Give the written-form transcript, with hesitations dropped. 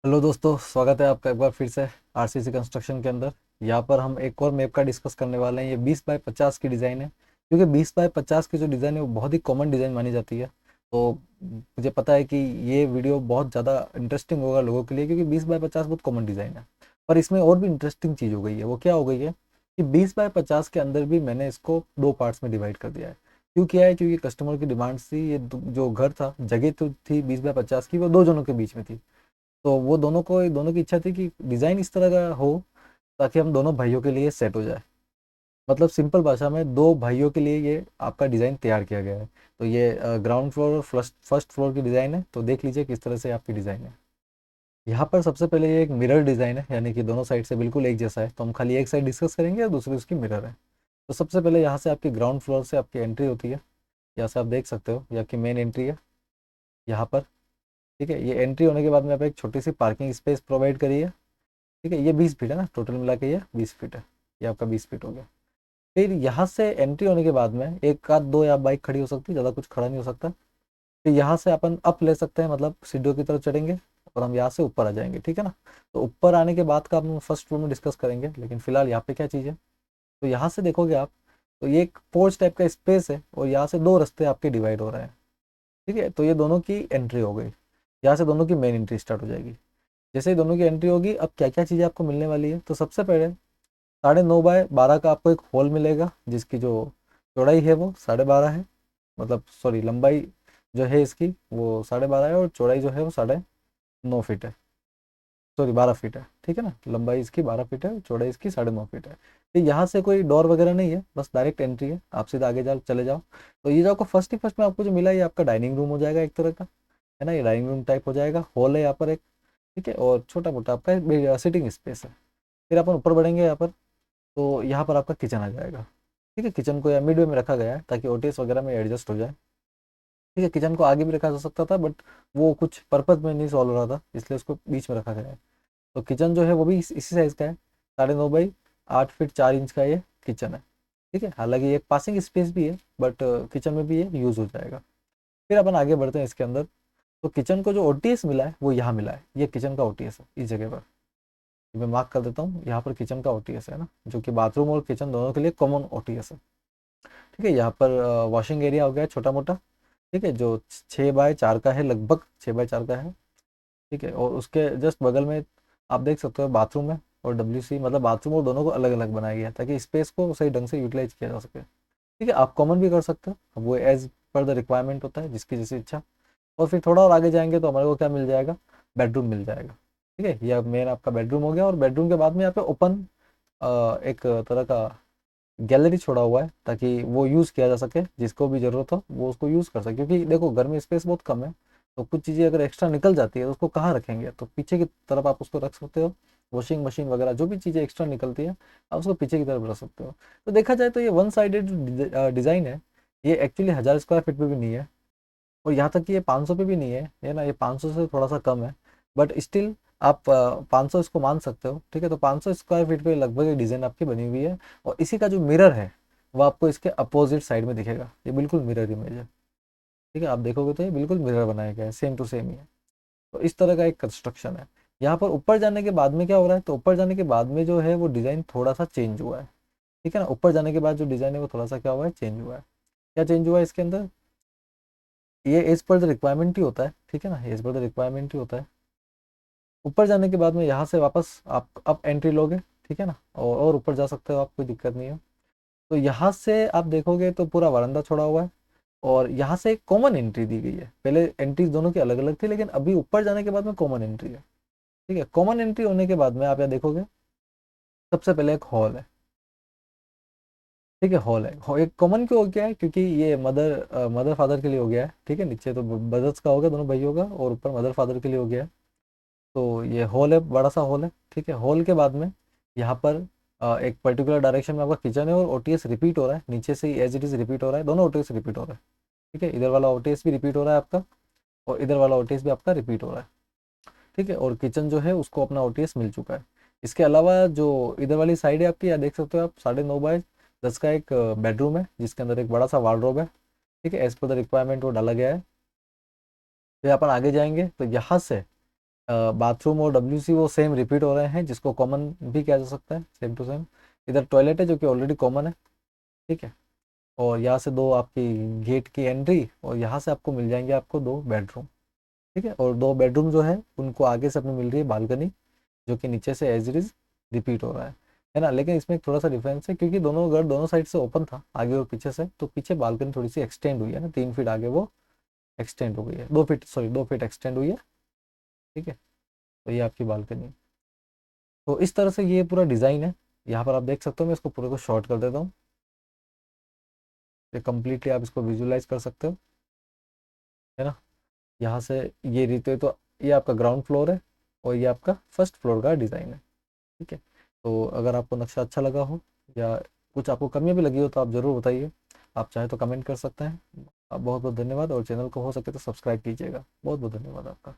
Hello दोस्तों, स्वागत है आपका एक बार फिर से आरसीसी कंस्ट्रक्शन के अंदर। यहाँ पर हम एक और मैप का डिस्कस करने वाले हैं। ये 20 बाय 50 की डिज़ाइन है, क्योंकि 20 बाय 50 की जो डिज़ाइन है वो बहुत ही कॉमन डिज़ाइन मानी जाती है। तो मुझे पता है कि ये वीडियो बहुत ज़्यादा इंटरेस्टिंग होगा लोगों के लिए, क्योंकि 20 बाय 50 बहुत कॉमन डिज़ाइन है। पर इसमें और भी इंटरेस्टिंग चीज़ हो गई है। वो क्या हो गई है कि 20 बाय 50 के अंदर भी मैंने इसको दो पार्ट्स में डिवाइड कर दिया है। क्यों किया है? क्योंकि कस्टमर की डिमांड थी। ये जो घर था, जगह तो थी 20 बाय 50 की, वो दो जनों के बीच में थी। तो वो दोनों की इच्छा थी कि डिज़ाइन इस तरह का हो ताकि हम दोनों भाइयों के लिए सेट हो जाए। मतलब सिंपल भाषा में दो भाइयों के लिए ये आपका डिज़ाइन तैयार किया गया है। तो ये ग्राउंड फ्लोर और फर्स्ट फ्लोर की डिज़ाइन है। तो देख लीजिए किस तरह से आपकी डिज़ाइन है। यहाँ पर सबसे पहले ये एक मिरर डिज़ाइन है, यानी कि दोनों साइड से बिल्कुल एक जैसा है। तो हम खाली एक साइड डिस्कस करेंगे और दूसरी उसकी मिरर है। तो सबसे पहले यहाँ से आपकी ग्राउंड फ्लोर से आपकी एंट्री होती है। यहाँ से आप देख सकते हो, ये आपकी मेन एंट्री है यहाँ पर। ठीक है, ये एंट्री होने के बाद में आप एक छोटी सी पार्किंग स्पेस प्रोवाइड करी है। ठीक है, ये 20 फीट है ना, टोटल मिला के ये 20 फीट है। ये आपका 20 फीट हो गया। फिर यहाँ से एंट्री होने के बाद में एक आध दो या बाइक खड़ी हो सकती है, ज़्यादा कुछ खड़ा नहीं हो सकता। फिर यहाँ से अपन अप ले सकते हैं, मतलब सीढ़ियों की तरफ चढ़ेंगे और हम यहाँ से ऊपर आ जाएंगे। ठीक है ना। तो ऊपर आने के बाद का हम फर्स्ट फ्लोर में डिस्कस करेंगे, लेकिन फिलहाल यहाँ पे क्या चीज़ है। तो यहाँ से देखोगे आप, तो ये एक पोर्च टाइप का स्पेस है और यहाँ से दो रास्ते आपके डिवाइड हो रहे हैं। ठीक है, तो ये दोनों की एंट्री हो गई। यहाँ से दोनों की मेन एंट्री स्टार्ट हो जाएगी। जैसे ही दोनों की एंट्री होगी, अब क्या क्या चीज़ें आपको मिलने वाली है। तो सबसे पहले 9.5 बाय 12 का आपको एक हॉल मिलेगा, जिसकी जो चौड़ाई है वो 12.5 है। मतलब सॉरी, लंबाई जो है इसकी वो 12.5 है और चौड़ाई जो है वो 9.5 फीट है। सॉरी, 12 फीट है। ठीक है ना, लंबाई इसकी 12 फीट है, चौड़ाई इसकी 9.5 फीट है। तो यहाँ से कोई डोर वगैरह नहीं है, बस डायरेक्ट एंट्री है, आप सीधा आगे जा चले जाओ। तो ये जो आपको फर्स्ट ही फर्स्ट में आपको जो मिला, ये आपका डाइनिंग रूम हो जाएगा एक तरह का, है ना। ये डाइनिंग रूम टाइप हो जाएगा, हॉल है यहाँ पर एक। ठीक है, और छोटा मोटा आपका सिटिंग स्पेस है। फिर अपन ऊपर बढ़ेंगे यहाँ पर, तो यहाँ पर आपका किचन आ जाएगा। ठीक है, किचन को या मिड वे में रखा गया है ताकि ओटीएस वगैरह में एडजस्ट हो जाए। ठीक है, किचन को आगे भी रखा जा सकता था, बट वो कुछ पर्पज में नहीं सॉल्व हो रहा था, इसलिए उसको बीच में रखा गया है। तो किचन जो है वो भी इसी साइज़ का है, 9.5 बाई 8 फीट 4 इंच का ये किचन है। ठीक है, हालांकि ये एक पासिंग स्पेस भी है, बट किचन में भी ये यूज़ हो जाएगा। फिर अपन आगे बढ़ते हैं इसके अंदर। तो किचन को जो ओटीएस मिला है वो यहाँ मिला है, ये किचन का ओटीएस है इस जगह पर। मैं मार्क कर देता हूँ, यहाँ पर किचन का ओटीएस है ना, जो कि बाथरूम और किचन दोनों के लिए कॉमन ओटीएस है। ठीक है, यहाँ पर वॉशिंग एरिया हो गया छोटा मोटा। ठीक है, जो 6 बाय 4 का है, लगभग 6 बाय 4 का है। ठीक है, और उसके जस्ट बगल में आप देख सकते हो बाथरूम है और डब्ल्यूसी, मतलब बाथरूम और दोनों को अलग अलग बनाया गया है ताकि स्पेस को सही ढंग से यूटिलाइज किया जा सके। ठीक है, आप कॉमन भी कर सकते हो, अब वो एज पर द रिक्वायरमेंट होता है, जिसकी जैसी इच्छा। और फिर थोड़ा और आगे जाएंगे तो हमारे को क्या मिल जाएगा, बेडरूम मिल जाएगा। ठीक है, यह मेन आपका बेडरूम हो गया, और बेडरूम के बाद में यहाँ पे ओपन एक तरह का गैलरी छोड़ा हुआ है ताकि वो यूज़ किया जा सके, जिसको भी ज़रूरत हो वो उसको यूज़ कर सके। क्योंकि देखो, घर में स्पेस बहुत कम है, तो कुछ चीज़ें अगर एक्स्ट्रा निकल जाती है तो उसको कहाँ रखेंगे, तो पीछे की तरफ आप उसको रख सकते हो। वॉशिंग मशीन वगैरह जो भी चीज़ें एक्स्ट्रा निकलती है, आप उसको पीछे की तरफ रख सकते हो। तो देखा जाए तो ये वन साइडेड डिज़ाइन है। ये एक्चुअली 1000 स्क्वायर फीट पे भी नहीं है, और यहाँ तक कि ये 500 पे भी नहीं है ना, ये 500 से थोड़ा सा कम है। बट स्टिल आप 500 इसको मान सकते हो। ठीक है, तो 500 स्क्वायर फीट पे लगभग ये डिज़ाइन आपकी बनी हुई है। और इसी का जो मिरर है वो आपको इसके अपोजिट साइड में दिखेगा, ये बिल्कुल मिरर इमेज है। ठीक है, आप देखोगे तो ये बिल्कुल मिरर बनाया गया है, सेम टू सेम ही है। तो इस तरह का एक कंस्ट्रक्शन है। यहाँ पर ऊपर जाने के बाद में क्या हो रहा है, तो ऊपर जाने के बाद में जो है वो डिज़ाइन थोड़ा सा चेंज हुआ है। ठीक है ना, ऊपर जाने के बाद जो डिज़ाइन है वो थोड़ा सा क्या हुआ है, चेंज हुआ है। क्या चेंज हुआ है इसके अंदर, ये एज पर द रिक्वायरमेंट ही होता है। ठीक है ना, एज पर द रिक्वायरमेंट ही होता है। ऊपर जाने के बाद में यहाँ से वापस आप अप एंट्री लोगे। ठीक है ना, और ऊपर जा सकते हो आप, कोई दिक्कत नहीं है। तो यहाँ से आप देखोगे तो पूरा वरांदा छोड़ा हुआ है, और यहाँ से एक कॉमन एंट्री दी गई है। पहले एंट्रीज दोनों की अलग अलग थी, लेकिन अभी ऊपर जाने के बाद में कॉमन एंट्री है। ठीक है, कॉमन एंट्री होने के बाद में आप यहाँ देखोगे, सबसे पहले एक हॉल है। ठीक है, हॉल है, एक कॉमन क्यों हो गया है, क्योंकि ये मदर फादर के लिए हो गया है। ठीक है, नीचे तो ब्रदर्स का होगा, दोनों भाइयों का, और ऊपर मदर फादर के लिए हो गया है। तो ये हॉल है, बड़ा सा हॉल है। ठीक है, हॉल के बाद में यहाँ पर एक पर्टिकुलर डायरेक्शन में आपका किचन है, और ओटीएस रिपीट हो रहा है, नीचे से ही एज इट इज रिपीट हो रहा है, दोनों ओटीएस रिपीट हो रहा है। ठीक है, इधर वाला ओटीएस भी रिपीट हो रहा है आपका, और इधर वाला ओटीएस भी आपका रिपीट हो रहा है। ठीक है, और किचन जो है उसको अपना ओटीएस मिल चुका है। इसके अलावा जो इधर वाली साइड है आपकी, यहाँ देख सकते हो आप, 9.5 बाय 10 का एक बेडरूम है, जिसके अंदर एक बड़ा सा वार्डरोब है। ठीक है, एज पर द रिक्वायरमेंट वो डाला गया है। फिर अपन आगे जाएंगे तो यहाँ से बाथरूम और WC वो सेम रिपीट हो रहे हैं, जिसको कॉमन भी किया जा सकता है, सेम टू सेम। इधर टॉयलेट है जो कि ऑलरेडी कॉमन है, ठीक है। और यहाँ से दो आपकी गेट की एंट्री, और यहाँ से आपको मिल जाएंगे आपको दो बेडरूम, ठीक है। और दो बेडरूम जो है उनको आगे से अपनी मिल रही है बालकनी, जो कि नीचे से एज इट इज रिपीट हो रहा है ना। लेकिन इसमें एक थोड़ा सा डिफरेंस है, क्योंकि दोनों घर दोनों साइड से ओपन था, आगे और पीछे से, तो पीछे बालकनी थोड़ी सी एक्सटेंड हुई है ना, 3 फीट आगे वो एक्सटेंड हो गई है, 2 फीट, सॉरी 2 फीट एक्सटेंड हुई है, ठीक है। तो ये आपकी बालकनी है। तो इस तरह से ये पूरा डिज़ाइन है। यहाँ पर आप देख सकते हो, मैं इसको पूरे को शॉर्ट कर देता हूँ, ये कम्प्लीटली आप इसको विजुलाइज कर सकते हो, है ना। यहाँ से ये रीते तो ये आपका ग्राउंड फ्लोर है, और ये आपका फर्स्ट फ्लोर का डिज़ाइन है, ठीक है। तो अगर आपको नक्शा अच्छा लगा हो, या कुछ आपको कमियां भी लगी हो, तो आप ज़रूर बताइए। आप चाहे तो कमेंट कर सकते हैं। आप बहुत बहुत धन्यवाद, और चैनल को हो सके तो सब्सक्राइब कीजिएगा। बहुत बहुत धन्यवाद आपका।